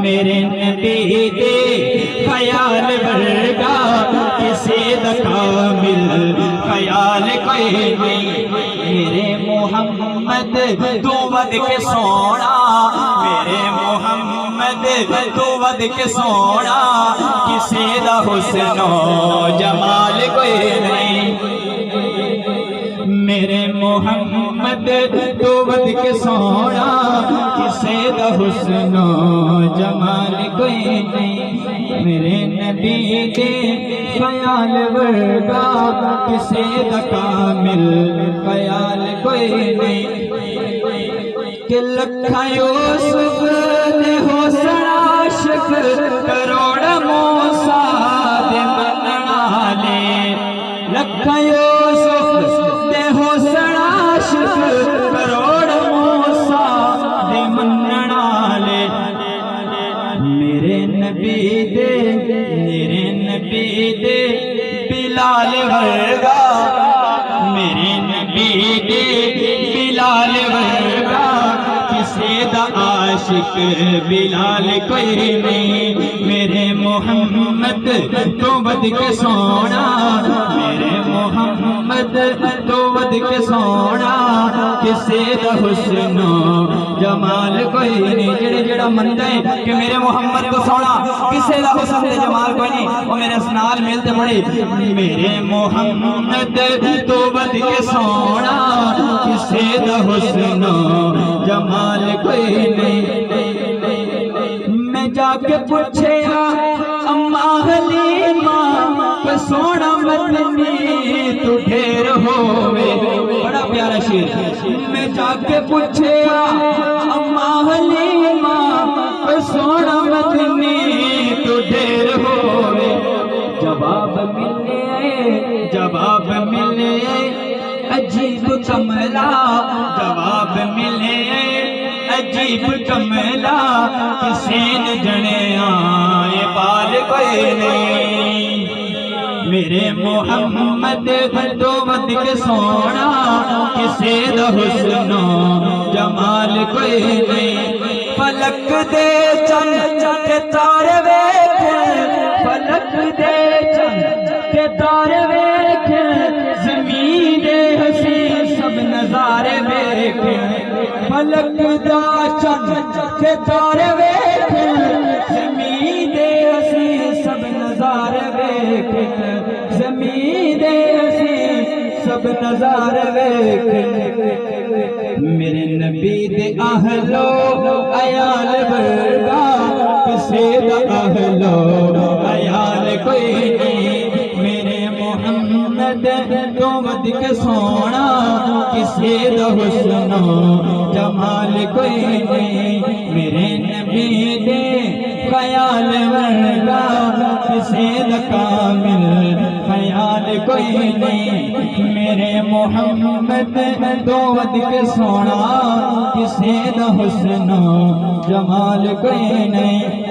میرے نبی دے خیال ورگا کسی دا کامل خیال کوئی نہیں میرے محمد تو ود کے سونا میرے محمد تو ود کے سونا کسی دا حسن و جمال کوئی نہیں میرے محمد تو ود کے سونا کسی دا حسن و جمال کوئی نہیں میرے نبی دے خیال ورگا کسی دا کامل خیال کوئی نہیں کہ لکھاں یوسف دے حسن عاشق کروڑ موسیٰ دے منن والے لکھاں یوسف دے حسن عاشق کروڑ موسیٰ دے منن والے میرے نبی دے بلال ورگا میرے نبی دے بلال ورگا کسی دا عاشق بلال کوئی نہیں میرے محمد تو ود کے سونا میرے محمد تو ود کے سونا کسی دا حسن و جمال کوئی نہیں جڑے جڑا مندا ہے کہ میرے محمد تو سونا کسی دا حسن تے جمال کوئی نہیں وہ میرے سنال ملتے بڑے میرے محمد تو ود کے سونا کسی دا حسن و جمال کوئی نہیں میں جا کے پوچھیا اماں حلیمہ کہ سونا مدنی تو ڈھیر ہوئے بڑا پیارا شیر میں جا کے پوچھیا اماں حلیمہ کہ سونا مدنی تو ڈھیر ہوئے جواب ملے عجیب کملا جواب ملے عجیب کملا کسی نے جنے آئے بال کوئی نہیں میرے محمد تو ود کے سونا کسی دا حسن و جمال کوئی نہیں فلک دے چند کے تارے ویکھن فلک دے چند کے تارے ویکھن زمین دے حسین سب نظارے ویکھن فلک دا چند کے تارے ویکھن زمین دے حسین سب نظارے ویکھن زمین دے حسین سب نظارے ویکھن میرے نبی دے اہلو عیال ورگا کسی دا اہلو عیال کوئی نہیں میرے محمد تو ود کے سونا کسی دا حسن و جمال کوئی نہیں میرے نبی دے خیال ورگا کسی دا کامل خیال کوئی نہیں میرے محمد تو ود کے سونا کسی دا حسن و جمال کوئی نہیں